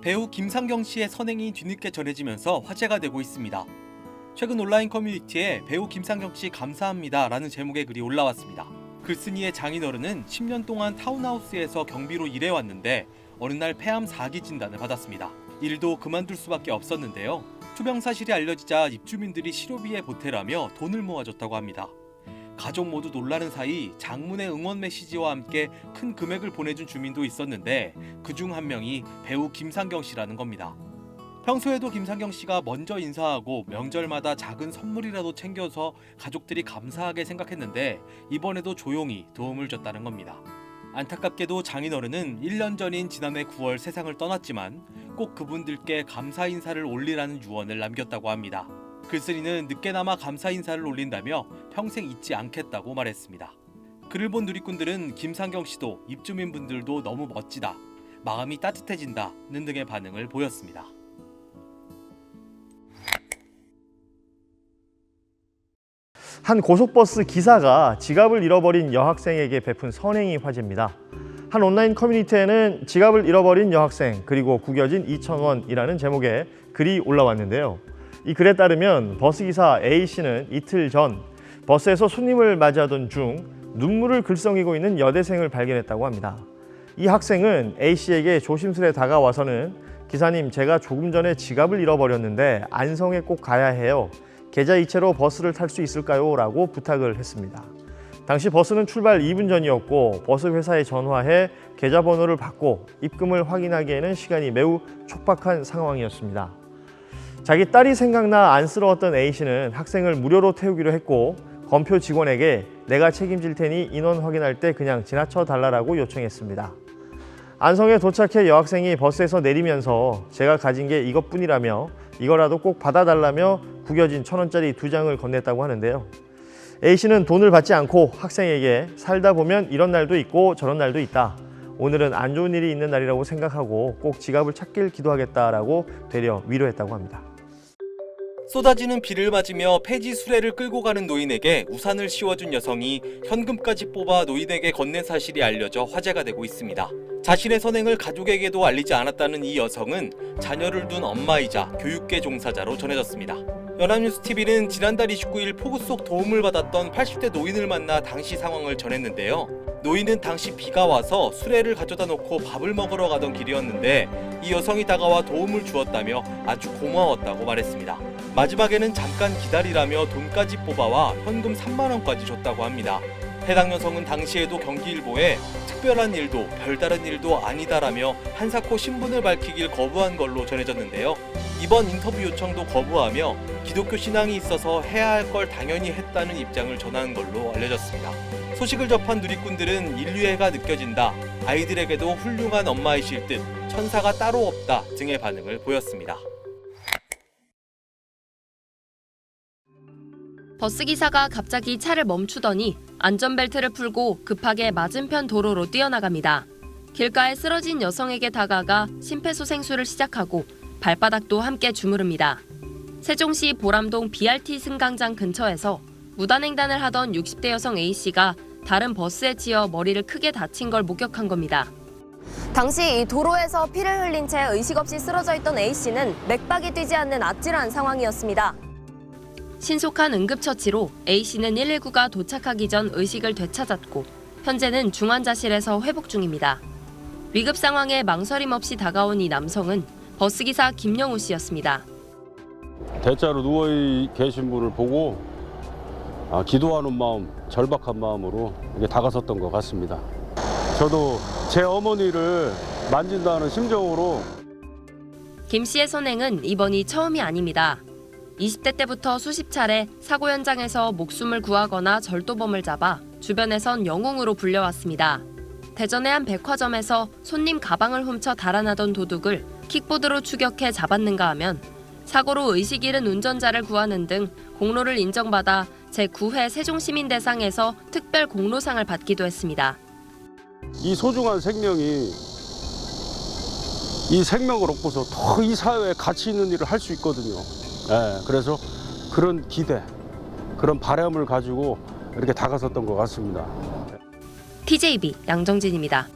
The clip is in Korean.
배우 김상경 씨의 선행이 뒤늦게 전해지면서 화제가 되고 있습니다. 최근 온라인 커뮤니티에 배우 김상경 씨 감사합니다 라는 제목의 글이 올라왔습니다. 글쓴이의 장인어른은 10년 동안 타운하우스에서 경비로 일해왔는데 어느 날 폐암 4기 진단을 받았습니다. 일도 그만둘 수밖에 없었는데요. 투병 사실이 알려지자 입주민들이 치료비에 보태라며 돈을 모아줬다고 합니다. 가족 모두 놀라는 사이 장문의 응원 메시지와 함께 큰 금액을 보내준 주민도 있었는데 그중 한 명이 배우 김상경 씨라는 겁니다. 평소에도 김상경 씨가 먼저 인사하고 명절마다 작은 선물이라도 챙겨서 가족들이 감사하게 생각했는데 이번에도 조용히 도움을 줬다는 겁니다. 안타깝게도 장인어른은 1년 전인 지난해 9월 세상을 떠났지만 꼭 그분들께 감사 인사를 올리라는 유언을 남겼다고 합니다. 글쓴이는 늦게나마 감사 인사를 올린다며 평생 잊지 않겠다고 말했습니다. 글을 본 누리꾼들은 김상경 씨도 입주민분들도 너무 멋지다, 마음이 따뜻해진다는 등의 반응을 보였습니다. 한 고속버스 기사가 지갑을 잃어버린 여학생에게 베푼 선행이 화제입니다. 한 온라인 커뮤니티에는 지갑을 잃어버린 여학생 그리고 구겨진 2,000원이라는 제목의 글이 올라왔는데요. 이 글에 따르면 버스기사 A씨는 이틀 전 버스에서 손님을 맞이하던 중 눈물을 글썽이고 있는 여대생을 발견했다고 합니다. 이 학생은 A씨에게 조심스레 다가와서는 기사님, 제가 조금 전에 지갑을 잃어버렸는데 안성에 꼭 가야 해요. 계좌 이체로 버스를 탈 수 있을까요? 라고 부탁을 했습니다. 당시 버스는 출발 2분 전이었고 버스 회사에 전화해 계좌번호를 받고 입금을 확인하기에는 시간이 매우 촉박한 상황이었습니다. 자기 딸이 생각나 안쓰러웠던 A씨는 학생을 무료로 태우기로 했고 검표 직원에게 내가 책임질 테니 인원 확인할 때 그냥 지나쳐 달라고 요청했습니다. 안성에 도착해 여학생이 버스에서 내리면서 제가 가진 게 이것뿐이라며 이거라도 꼭 받아달라며 구겨진 1,000원짜리 2장을 건넸다고 하는데요. A씨는 돈을 받지 않고 학생에게 살다 보면 이런 날도 있고 저런 날도 있다. 오늘은 안 좋은 일이 있는 날이라고 생각하고 꼭 지갑을 찾길 기도하겠다라고 되려 위로했다고 합니다. 쏟아지는 비를 맞으며 폐지 수레를 끌고 가는 노인에게 우산을 씌워준 여성이 현금까지 뽑아 노인에게 건넨 사실이 알려져 화제가 되고 있습니다. 자신의 선행을 가족에게도 알리지 않았다는 이 여성은 자녀를 둔 엄마이자 교육계 종사자로 전해졌습니다. 연합뉴스TV는 지난달 29일 폭우 속 도움을 받았던 80대 노인을 만나 당시 상황을 전했는데요. 노인은 당시 비가 와서 수레를 가져다 놓고 밥을 먹으러 가던 길이었는데 이 여성이 다가와 도움을 주었다며 아주 고마웠다고 말했습니다. 마지막에는 잠깐 기다리라며 돈까지 뽑아와 현금 3만 원까지 줬다고 합니다. 해당 여성은 당시에도 경기일보에 특별한 일도 별다른 일도 아니다라며 한사코 신분을 밝히길 거부한 걸로 전해졌는데요. 이번 인터뷰 요청도 거부하며 기독교 신앙이 있어서 해야 할 걸 당연히 했다는 입장을 전한 걸로 알려졌습니다. 소식을 접한 누리꾼들은 인류애가 느껴진다, 아이들에게도 훌륭한 엄마이실 듯, 천사가 따로 없다 등의 반응을 보였습니다. 버스기사가 갑자기 차를 멈추더니 안전벨트를 풀고 급하게 맞은편 도로로 뛰어나갑니다. 길가에 쓰러진 여성에게 다가가 심폐소생술을 시작하고 발바닥도 함께 주무릅니다. 세종시 보람동 BRT 승강장 근처에서 무단횡단을 하던 60대 여성 A씨가 다른 버스에 치여 머리를 크게 다친 걸 목격한 겁니다. 당시 이 도로에서 피를 흘린 채 의식 없이 쓰러져 있던 A씨는 맥박이 뛰지 않는 아찔한 상황이었습니다. 신속한 응급처치로 A씨는 119가 도착하기 전 의식을 되찾았고 현재는 중환자실에서 회복 중입니다. 위급 상황에 망설임 없이 다가온 이 남성은 버스기사 김영우 씨였습니다. 대자로 누워 계신 분을 보고 기도하는 마음, 절박한 마음으로 다가섰던 것 같습니다. 저도 제 어머니를 만진다는 심정으로. 김 씨의 선행은 이번이 처음이 아닙니다. 20대 때부터 수십 차례 사고 현장에서 목숨을 구하거나 절도범을 잡아 주변에선 영웅으로 불려왔습니다. 대전의 한 백화점에서 손님 가방을 훔쳐 달아나던 도둑을 킥보드로 추격해 잡았는가 하면 사고로 의식 잃은 운전자를 구하는 등 공로를 인정받아 제9회 세종시민대상에서 특별 공로상을 받기도 했습니다. 이 소중한 생명이 이 생명을 얻고서 더 이 사회에 가치 있는 일을 할 수 있거든요. 그래서 그런 기대, 그런 바람을 가지고 이렇게 다가섰던 것 같습니다. TJB 양정진입니다.